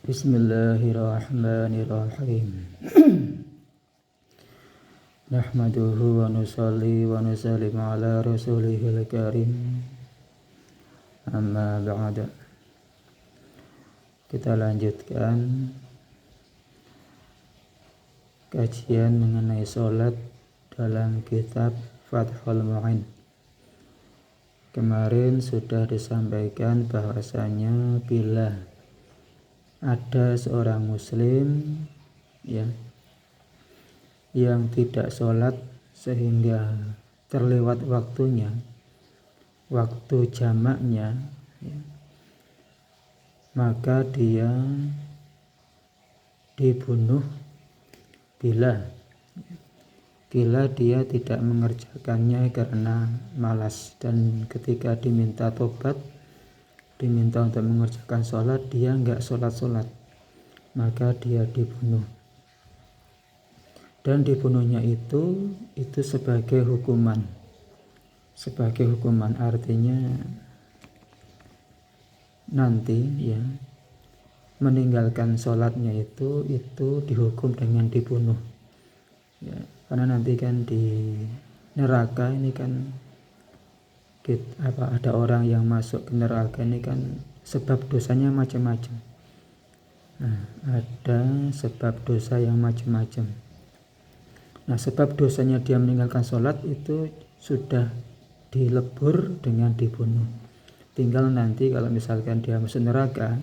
Bismillahirrahmanirrahim. Nahmaduhu wa nusalli wa nusallim ala rasulihil karim. Amma ba'da. Kita lanjutkan kajian mengenai sholat dalam kitab Fathul Mu'in. Kemarin sudah disampaikan bahwasanya bila ada seorang muslim yang tidak sholat sehingga terlewat waktunya, waktu jamaknya, maka dia dibunuh bila dia tidak mengerjakannya karena malas, dan ketika diminta tobat, diminta untuk mengerjakan sholat, dia enggak sholat, maka dia dibunuh. Dan dibunuhnya itu sebagai hukuman. Sebagai hukuman artinya nanti meninggalkan sholatnya itu dihukum dengan dibunuh. Karena nanti kan di neraka ini kan ada orang yang masuk ke neraka ini kan sebab dosanya macam-macam. Ada sebab dosa yang macam-macam. Sebab dosanya dia meninggalkan sholat itu sudah dilebur dengan dibunuh. Tinggal nanti kalau misalkan dia masuk neraka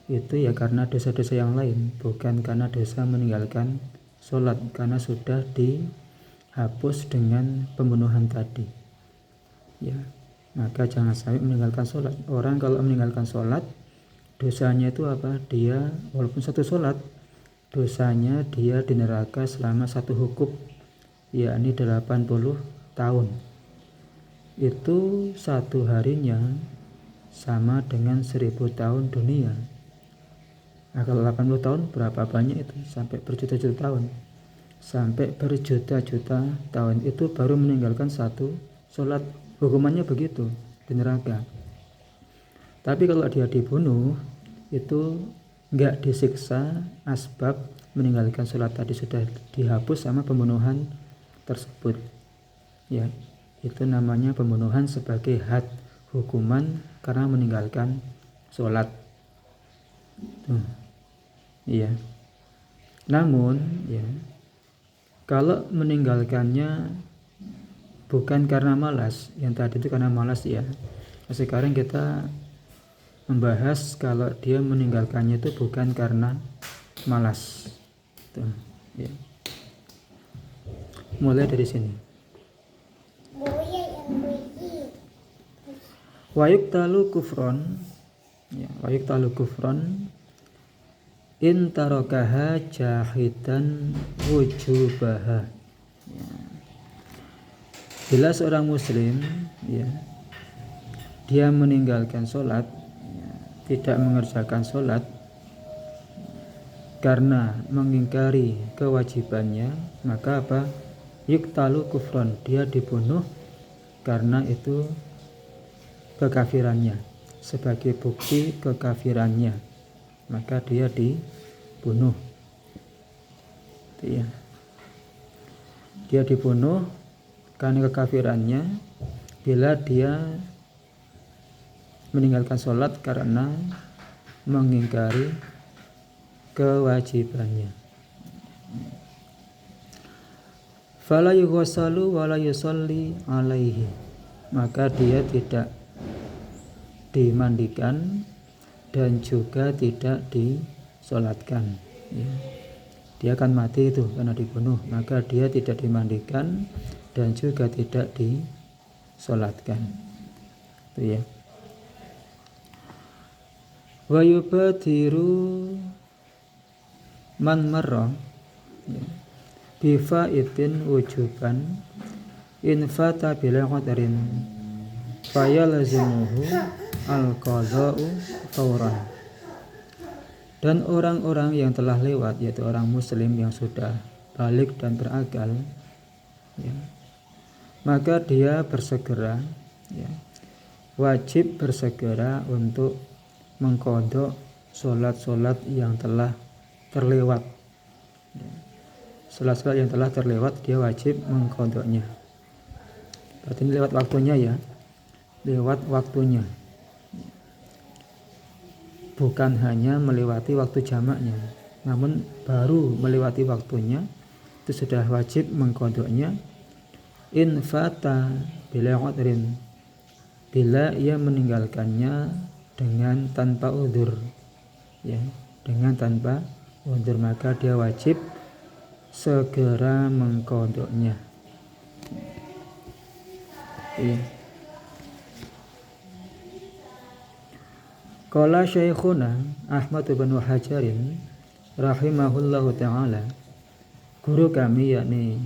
itu karena dosa-dosa yang lain, bukan karena dosa meninggalkan sholat, karena sudah dihapus dengan pembunuhan tadi. Maka jangan sampai meninggalkan sholat. Orang kalau meninggalkan sholat, dosanya itu apa? Dia walaupun satu sholat, dosanya dia di neraka selama satu hukum, yakni 80 tahun. Itu satu harinya sama dengan 1000 tahun dunia. Kalau 80 tahun berapa banyak itu? Sampai berjuta-juta tahun. Sampai berjuta-juta tahun itu baru meninggalkan satu sholat. Hukumannya begitu di neraka. Tapi kalau dia dibunuh itu enggak disiksa, asbab meninggalkan sholat tadi sudah dihapus sama pembunuhan tersebut. Itu namanya pembunuhan sebagai had, hukuman karena meninggalkan sholat. Namun kalau meninggalkannya bukan karena malas, yang tadi itu karena malas sekarang kita membahas kalau dia meninggalkannya itu bukan karena malas. Mulai dari sini. Wayuktalu kufron, in tarakaha jahidan wujubaha. Bila seorang muslim dia meninggalkan sholat, tidak mengerjakan sholat karena mengingkari kewajibannya, maka apa? Yuktalu kufron, dia dibunuh karena itu kekafirannya, sebagai bukti kekafirannya, maka dia dibunuh. Dia dibunuh karena kekafirannya bila dia meninggalkan sholat karena mengingkari kewajibannya. Fala yughsalu wala yusalli alaihi, maka dia tidak dimandikan dan juga tidak disolatkan. Dia akan mati itu karena dibunuh, maka dia tidak dimandikan dan juga tidak disolatkan. Wa yubadiru man marra bifaitin wujuban in fata bila qadarin fayalzimuhu al-qada'u fawran. Dan orang-orang yang telah lewat, yaitu orang muslim yang sudah balik dan berakal, maka dia bersegera, wajib bersegera untuk mengqadha sholat-sholat yang telah terlewat. Sholat-sholat yang telah terlewat dia wajib mengqadanya. Berarti ini lewat waktunya ya, lewat waktunya. Bukan hanya melewati waktu jamaknya, namun baru melewati waktunya itu sudah wajib mengqadanya. In fata bila udhrin, bila ia meninggalkannya dengan tanpa udzur, ya, dengan tanpa udzur, maka dia wajib segera mengqadanya. Ya. Qala Syekhuna Ahmad bin Hajarin rahimahullahu ta'ala, guru kami yakni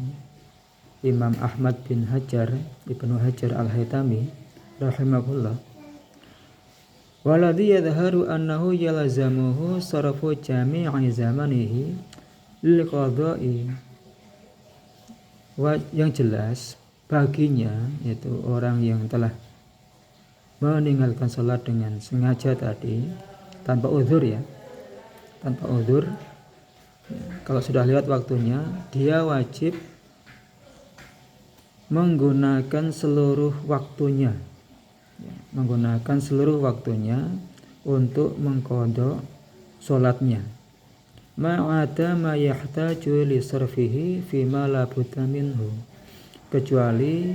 Imam Ahmad bin Hajar Ibnu Hajar Al-Haytami rahimahullah, waladhi yadharu annahu yalzamuhu sarafu jami'i zamanihi lil qada'i, yang jelas baginya, yaitu orang yang telah meninggalkan sholat dengan sengaja tadi tanpa uzur ya, tanpa uzur, kalau sudah lewat waktunya dia wajib menggunakan seluruh waktunya, menggunakan seluruh waktunya untuk mengqadha sholatnya. Ma'ada ma yahtaju li sarfihi fima la budda minhu, kecuali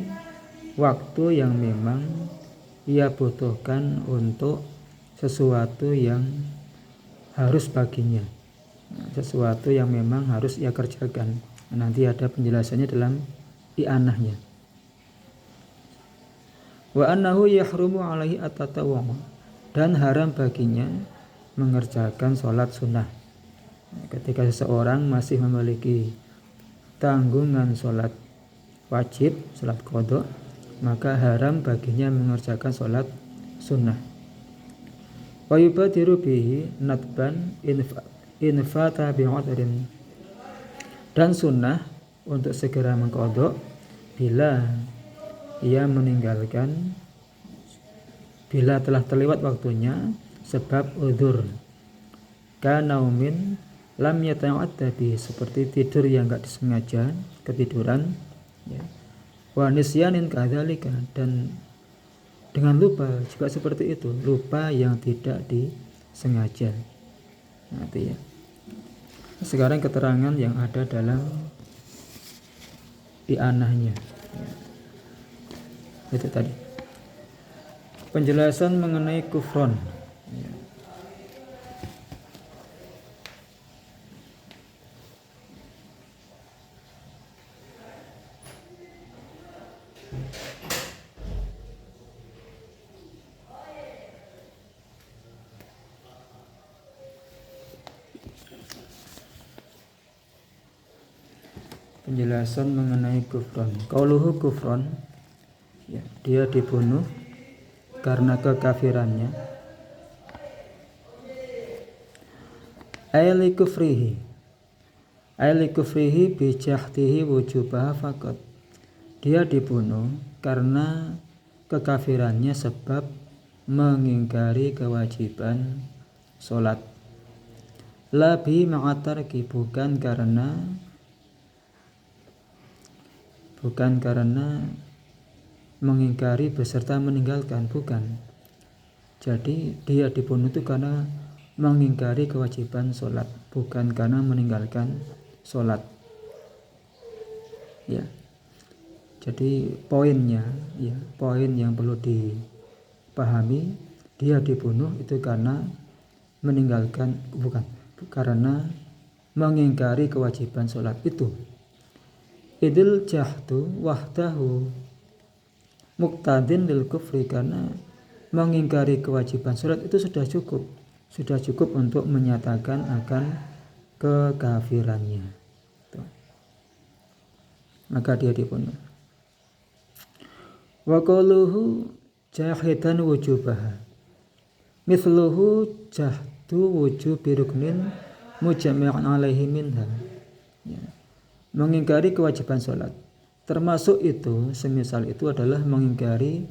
waktu yang memang ia butuhkan untuk sesuatu yang harus baginya, sesuatu yang memang harus ia kerjakan. Nanti ada penjelasannya dalam i'anahnya. Wa annahu yahrumu alaihi at-tatawwu, dan haram baginya mengerjakan sholat sunnah. Ketika seseorang masih memiliki tanggungan sholat wajib, sholat qadha, maka haram baginya mengerjakan sholat sunnah. Wa yubadiru bihi nadban in fata bi'udhrin, dan sunnah untuk segera mengqadha bila ia meninggalkan, bila telah terlewat waktunya sebab udzur, kanaumin lam yata'adda bi, seperti tidur yang enggak disengaja, ketiduran ya. Wa nisyanin kadzalika, dan dengan lupa juga seperti itu, lupa yang tidak disengaja. Nanti ya. Sekarang keterangan yang ada dalam i'anahnya. Ya. Itu tadi. Penjelasan mengenai kufron. Ya. Penjelasan mengenai kufron. Qauluhu kufron, ya, dia dibunuh karena kekafirannya. Aili kufrihi bi jahdihi wujubaha faqat, dia dibunuh karena kekafirannya sebab mengingkari kewajiban sholat. La bi ma'atarki, bukan karena mengingkari beserta meninggalkan, bukan. Jadi dia dibunuh itu karena mengingkari kewajiban sholat, bukan karena meninggalkan sholat. Ya. Jadi poinnya, ya, poin yang perlu dipahami, dia dibunuh itu karena meninggalkan, bukan karena mengingkari kewajiban sholat itu. Idil jahdu wahdahu muqtadin lil kufri, karena mengingkari kewajiban sholat itu sudah cukup untuk menyatakan akan kekafirannya. Maka dia dibunuh. Wa qaluhu jahidan wujubaha mithluhu jahdu wujubi ruknin mujammi'an alaihi minha, ya. Mengingkari kewajiban sholat, termasuk itu, semisal itu adalah mengingkari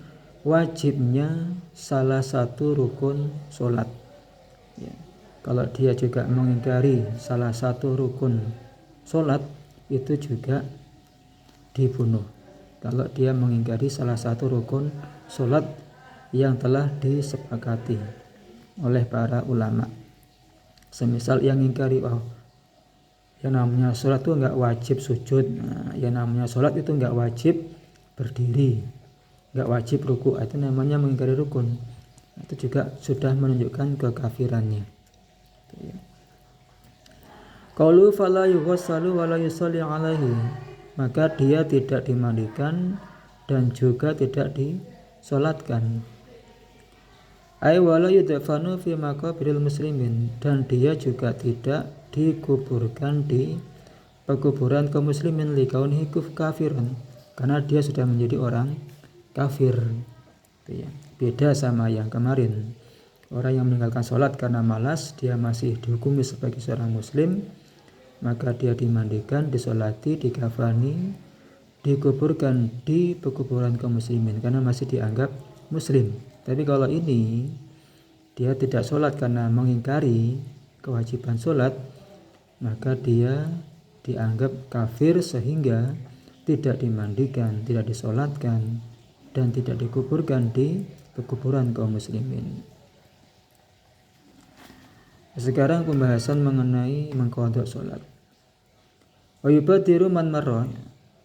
wajibnya salah satu rukun sholat, ya. Kalau dia juga mengingkari salah satu rukun sholat, itu juga dibunuh. Kalau dia mengingkari salah satu rukun sholat yang telah disepakati oleh para ulama. Semisal yang mengingkari, yang namanya sholat itu nggak wajib sujud, yang namanya sholat itu nggak wajib berdiri, nggak wajib ruku, itu namanya mengingkari rukun. Itu juga sudah menunjukkan kekafirannya. Qalu fala yughassalu wa la yusalli alaihi, maka dia tidak dimandikan dan juga tidak disolatkan. Ay wala yudfanu fi maqabiril muslimin, dan dia juga tidak dikuburkan di pekuburan kaum muslimin likaunihi kafiran, karena dia sudah menjadi orang kafir. Beda sama yang kemarin. Orang yang meninggalkan sholat karena malas, dia masih dihukumi sebagai seorang muslim, maka dia dimandikan, disolati, dikafani, dikuburkan di pekuburan kaum muslimin karena masih dianggap muslim. Tapi kalau ini dia tidak sholat karena mengingkari kewajiban sholat, maka dia dianggap kafir sehingga tidak dimandikan, tidak disolatkan, dan tidak dikuburkan di pekuburan kaum muslimin. Sekarang pembahasan mengenai mengqadha sholat. Wa yubadiru man marra,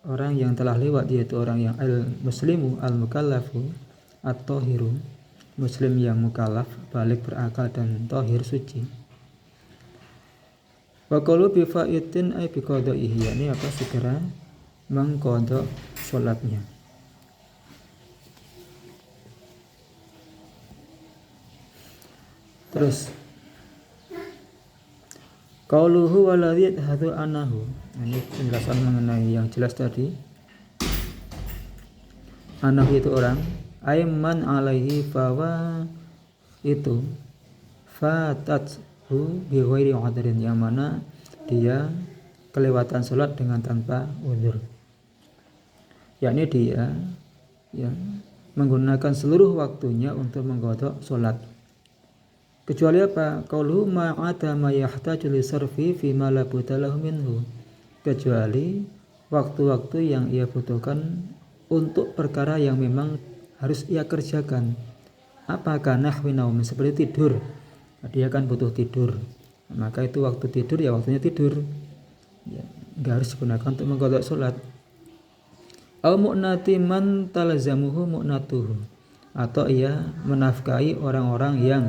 orang yang telah lewat, yaitu orang yang al-muslimu al-mukallafu at-tahiru, muslim yang mukallaf, balik berakal dan tahir suci. Wa qalu bi fa'itin ay bi qada'ihi, ini segera mengqadha sholatnya. Terus qauluhu waladhi hadhu anahu, ini penjelasan mengenai yang jelas tadi. Anahu itu orang, aiman alaihi fawa itu fatathu bi ghairi udhrin, yang mana dia kelewatan sholat dengan tanpa udzur, yakni dia menggunakan seluruh waktunya untuk mengqadha sholat. Kecuali apa? Qauluhu ma'ada ma yahtaju li sarfi fi ma la budalahu minhu, kecuali waktu-waktu yang ia butuhkan untuk perkara yang memang harus ia kerjakan. Apakah nahwi naum, seperti tidur, dia kan butuh tidur, maka itu waktu tidur ya waktunya tidur, nggak harus digunakan untuk mengqadha sholat. Au mu'nati man talzamuhu mu'natuhu, atau ia menafkahi orang-orang yang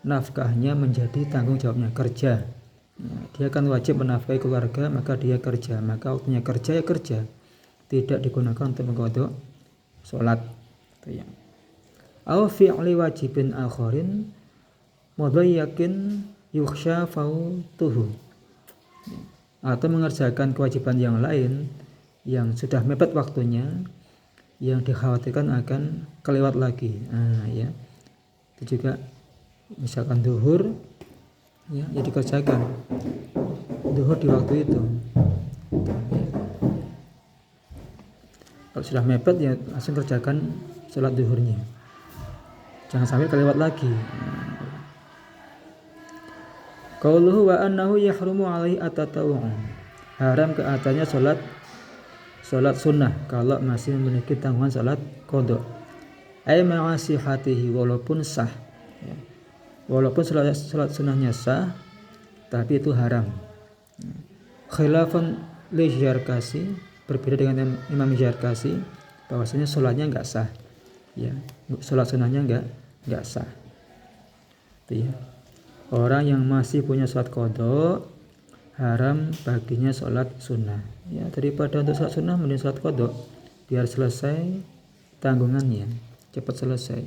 nafkahnya menjadi tanggung jawabnya, kerja. Dia kan wajib menafkahi keluarga, maka dia kerja, maka waktunya kerja ya kerja, tidak digunakan untuk mengqadha sholat. Au fi'li wajibin akharin mudayyakin yukhsha fautuhu, atau mengerjakan kewajiban yang lain yang sudah mepet waktunya, yang dikhawatirkan akan kelewat lagi. Itu juga misalkan duhur, ya dikerjakan duhur di waktu itu. Kalau sudah mepet ya langsung kerjakan sholat duhurnya, jangan sampai kelewat lagi. Qauluhu wa annahu yahrumu alaihi at-tatawwu', haram ke atasnya sholat sunnah kalau masih memiliki tanggungan sholat qadha. Ay ma'asihatihi, walaupun sah, walaupun sholat sunnahnya sah, tapi itu haram. Khilafan li Zarkasi, berbeda dengan Imam Zarkasi, bahwasanya sholatnya enggak sah, sholat sunnahnya enggak sah. Itu ya. Orang yang masih punya sholat qadha, haram baginya sholat sunnah. Daripada untuk sholat sunnah mending sholat qadha, biar selesai tanggungannya, cepat selesai.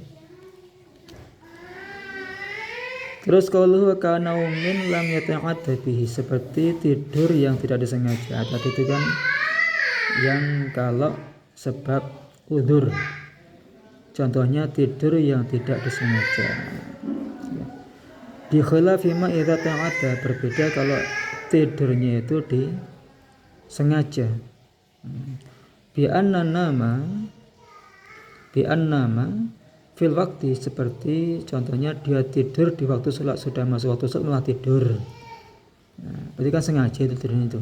Terus qauluhu kana naumin lam yata'adda bihi, seperti tidur yang tidak disengaja. Tadi itu kan yang kalau sebab udzur, contohnya tidur yang tidak disengaja. Di khilafi ma idza ta'adda, berbeda kalau tidurnya itu disengaja. Bi anna nama fil waktu, seperti contohnya dia tidur di waktu sholat, sudah masuk waktu sholat malah tidur. Nah, berarti kan sengaja itu tidurnya itu.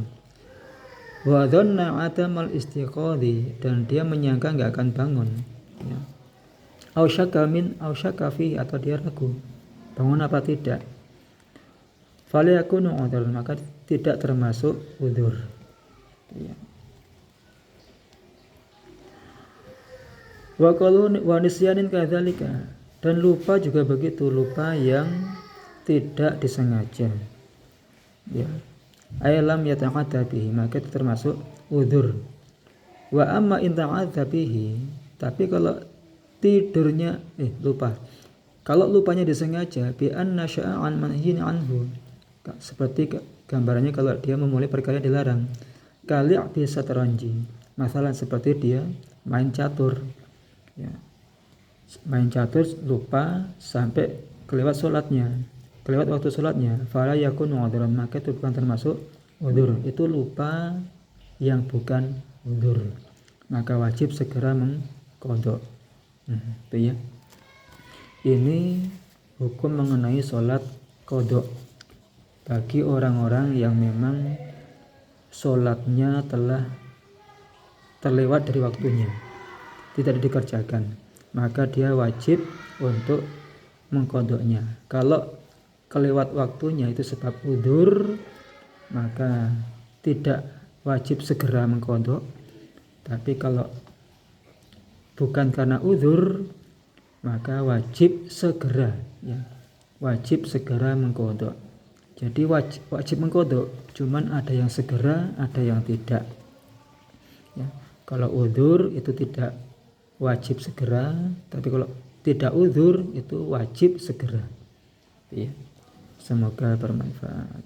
Wa dhanna adamal istiqadhi, dan dia menyangka nggak akan bangun. Ya. Au syakka fi, atau dia ragu bangun apa tidak. Fala yakunu udhur, maka tidak termasuk udhur. Ya. Wa qalu wa nisyanin kadzalika, dan lupa juga begitu, lupa yang tidak disengaja. Ya. Alam yata'adha bihi, maka itu termasuk udhur. Wa amma in ta'adha bihi, tapi kalau tidurnya lupa. Kalau lupanya disengaja, bi anna sya'an manhiyin anhu, seperti gambarannya kalau dia memulai perkara yang dilarang. Kali' bi satranji, masalah seperti dia main catur. Ya. Main catur lupa sampai kelewat sholatnya, kelewat waktu sholatnya. Fala yakun udhuran, maka itu bukan termasuk udhur. Itu lupa yang bukan udhur, maka wajib segera mengqadha. Itu ya. Ini hukum mengenai sholat qadha bagi orang-orang yang memang sholatnya telah terlewat dari waktunya, tidak dikerjakan, maka dia wajib untuk mengqadhanya. Kalau kelewat waktunya itu sebab udhur, maka tidak wajib segera mengqadha. Tapi kalau bukan karena udhur, maka wajib segera, ya, wajib segera mengqadha. Jadi wajib mengqadha, cuman ada yang segera, ada yang tidak. Ya, kalau udhur itu tidak wajib segera, tapi kalau tidak udhur itu wajib segera. Ya. Semoga bermanfaat.